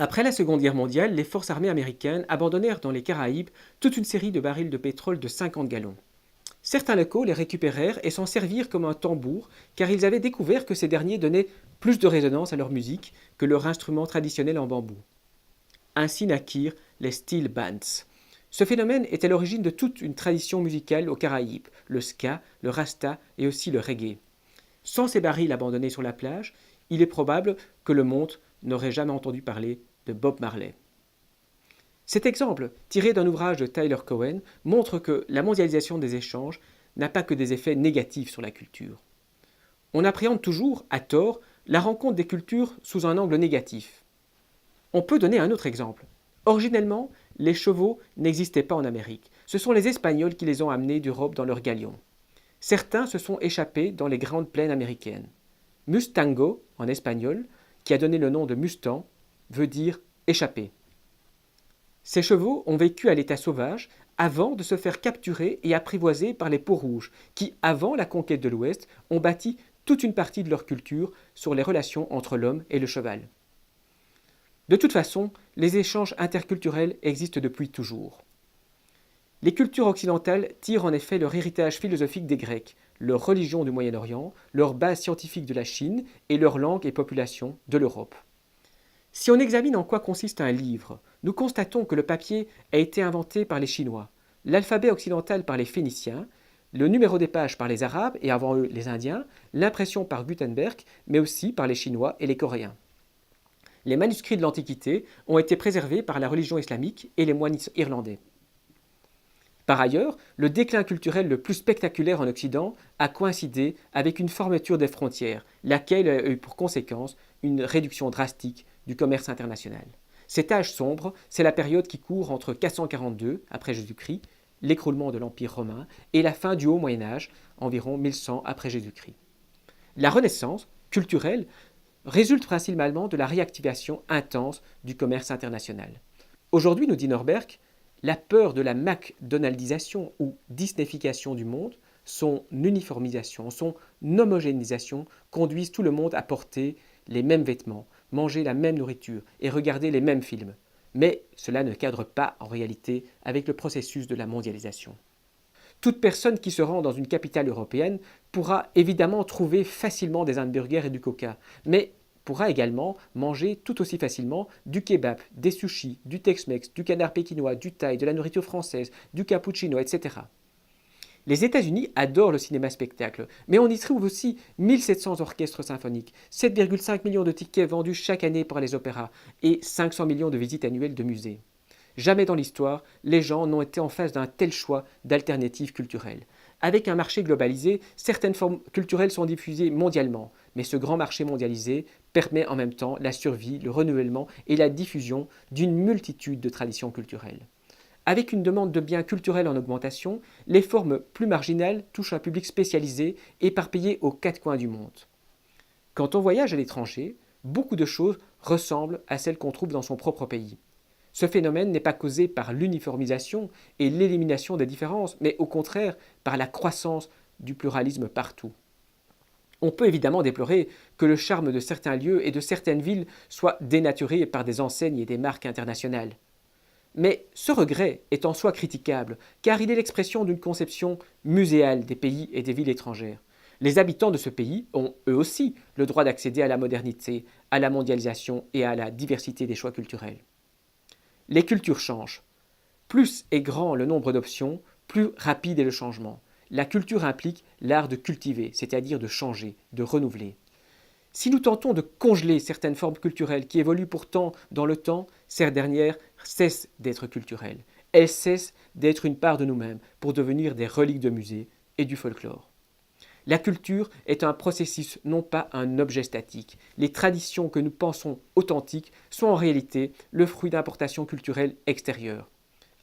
Après la Seconde Guerre mondiale, les forces armées américaines abandonnèrent dans les Caraïbes toute une série de barils de pétrole de 50 gallons. Certains locaux les récupérèrent et s'en servirent comme un tambour, car ils avaient découvert que ces derniers donnaient plus de résonance à leur musique que leurs instruments traditionnels en bambou. Ainsi naquirent les steel bands. Ce phénomène est à l'origine de toute une tradition musicale aux Caraïbes, le ska, le rasta et aussi le reggae. Sans ces barils abandonnés sur la plage, il est probable que le monde n'aurait jamais entendu parler de Bob Marley. Cet exemple, tiré d'un ouvrage de Tyler Cowen, montre que la mondialisation des échanges n'a pas que des effets négatifs sur la culture. On appréhende toujours, à tort, la rencontre des cultures sous un angle négatif. On peut donner un autre exemple. Originellement, les chevaux n'existaient pas en Amérique. Ce sont les Espagnols qui les ont amenés d'Europe dans leurs galions. Certains se sont échappés dans les grandes plaines américaines. Mustango, en espagnol, qui a donné le nom de Mustang, veut dire échappé. Ces chevaux ont vécu à l'état sauvage avant de se faire capturer et apprivoiser par les peaux-rouges, qui, avant la conquête de l'Ouest, ont bâti toute une partie de leur culture sur les relations entre l'homme et le cheval. De toute façon, les échanges interculturels existent depuis toujours. Les cultures occidentales tirent en effet leur héritage philosophique des Grecs, leur religion du Moyen-Orient, leur base scientifique de la Chine et leur langue et population de l'Europe. Si on examine en quoi consiste un livre, nous constatons que le papier a été inventé par les Chinois, l'alphabet occidental par les Phéniciens, le numéro des pages par les Arabes et avant eux les Indiens, l'impression par Gutenberg, mais aussi par les Chinois et les Coréens. Les manuscrits de l'Antiquité ont été préservés par la religion islamique et les moines irlandais. Par ailleurs, le déclin culturel le plus spectaculaire en Occident a coïncidé avec une fermeture des frontières, laquelle a eu pour conséquence une réduction drastique du commerce international. Cet âge sombre, c'est la période qui court entre 442 après Jésus-Christ, l'écroulement de l'Empire romain, et la fin du Haut Moyen Âge, environ 1100 après Jésus-Christ. La Renaissance culturelle résulte principalement de la réactivation intense du commerce international. Aujourd'hui, nous dit Norberg, la peur de la McDonaldisation ou disneyfication du monde, son uniformisation, son homogénéisation conduisent tout le monde à porter les mêmes vêtements, manger la même nourriture et regarder les mêmes films. Mais cela ne cadre pas en réalité avec le processus de la mondialisation. Toute personne qui se rend dans une capitale européenne pourra évidemment trouver facilement des hamburgers et du coca, mais pourra également manger tout aussi facilement du kebab, des sushis, du Tex-Mex, du canard pékinois, du thaï, de la nourriture française, du cappuccino, etc. Les États-Unis adorent le cinéma-spectacle, mais on y trouve aussi 1700 orchestres symphoniques, 7,5 millions de tickets vendus chaque année pour les opéras et 500 millions de visites annuelles de musées. Jamais dans l'histoire, les gens n'ont été en face d'un tel choix d'alternatives culturelles. Avec un marché globalisé, certaines formes culturelles sont diffusées mondialement, mais ce grand marché mondialisé permet en même temps la survie, le renouvellement et la diffusion d'une multitude de traditions culturelles. Avec une demande de biens culturels en augmentation, les formes plus marginales touchent un public spécialisé, éparpillé aux quatre coins du monde. Quand on voyage à l'étranger, beaucoup de choses ressemblent à celles qu'on trouve dans son propre pays. Ce phénomène n'est pas causé par l'uniformisation et l'élimination des différences, mais au contraire par la croissance du pluralisme partout. On peut évidemment déplorer que le charme de certains lieux et de certaines villes soit dénaturé par des enseignes et des marques internationales. Mais ce regret est en soi critiquable, car il est l'expression d'une conception muséale des pays et des villes étrangères. Les habitants de ce pays ont, eux aussi, le droit d'accéder à la modernité, à la mondialisation et à la diversité des choix culturels. Les cultures changent. Plus est grand le nombre d'options, plus rapide est le changement. La culture implique l'art de cultiver, c'est-à-dire de changer, de renouveler. Si nous tentons de congeler certaines formes culturelles qui évoluent pourtant dans le temps, ces dernières cessent d'être culturelles. Elles cessent d'être une part de nous-mêmes pour devenir des reliques de musée et du folklore. La culture est un processus, non pas un objet statique. Les traditions que nous pensons authentiques sont en réalité le fruit d'importations culturelles extérieures.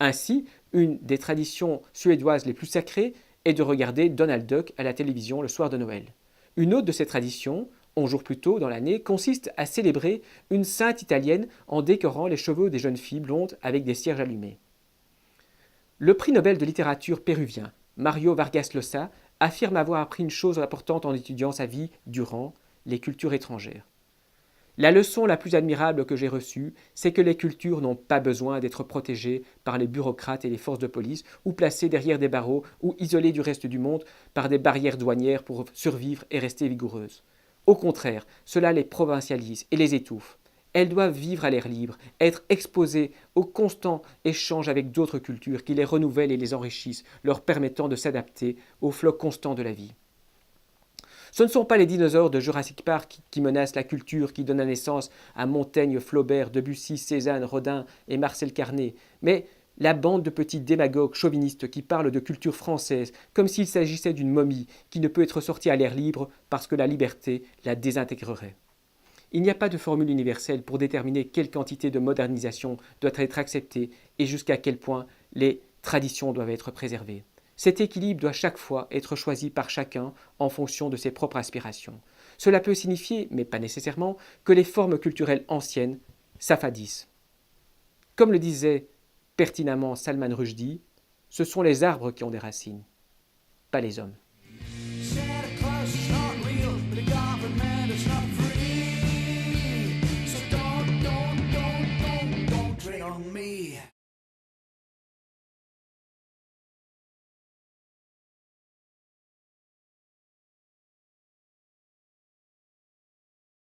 Ainsi, une des traditions suédoises les plus sacrées est de regarder Donald Duck à la télévision le soir de Noël. Une autre de ces traditions, 11 jours plus tôt dans l'année, consiste à célébrer une sainte italienne en décorant les cheveux des jeunes filles blondes avec des cierges allumés. Le prix Nobel de littérature péruvien, Mario Vargas Llosa, affirme avoir appris une chose importante en étudiant sa vie durant les cultures étrangères. La leçon la plus admirable que j'ai reçue, c'est que les cultures n'ont pas besoin d'être protégées par les bureaucrates et les forces de police, ou placées derrière des barreaux, ou isolées du reste du monde par des barrières douanières pour survivre et rester vigoureuses. Au contraire, cela les provincialise et les étouffe. Elles doivent vivre à l'air libre, être exposées au constant échange avec d'autres cultures qui les renouvellent et les enrichissent, leur permettant de s'adapter au flot constant de la vie. Ce ne sont pas les dinosaures de Jurassic Park qui menacent la culture qui donne naissance à Montaigne, Flaubert, Debussy, Cézanne, Rodin et Marcel Carné, mais la bande de petits démagogues chauvinistes qui parlent de culture française comme s'il s'agissait d'une momie qui ne peut être sortie à l'air libre parce que la liberté la désintégrerait. Il n'y a pas de formule universelle pour déterminer quelle quantité de modernisation doit être acceptée et jusqu'à quel point les traditions doivent être préservées. Cet équilibre doit chaque fois être choisi par chacun en fonction de ses propres aspirations. Cela peut signifier, mais pas nécessairement, que les formes culturelles anciennes s'affadissent. Comme le disait pertinemment Salman Rushdie, ce sont les arbres qui ont des racines, pas les hommes.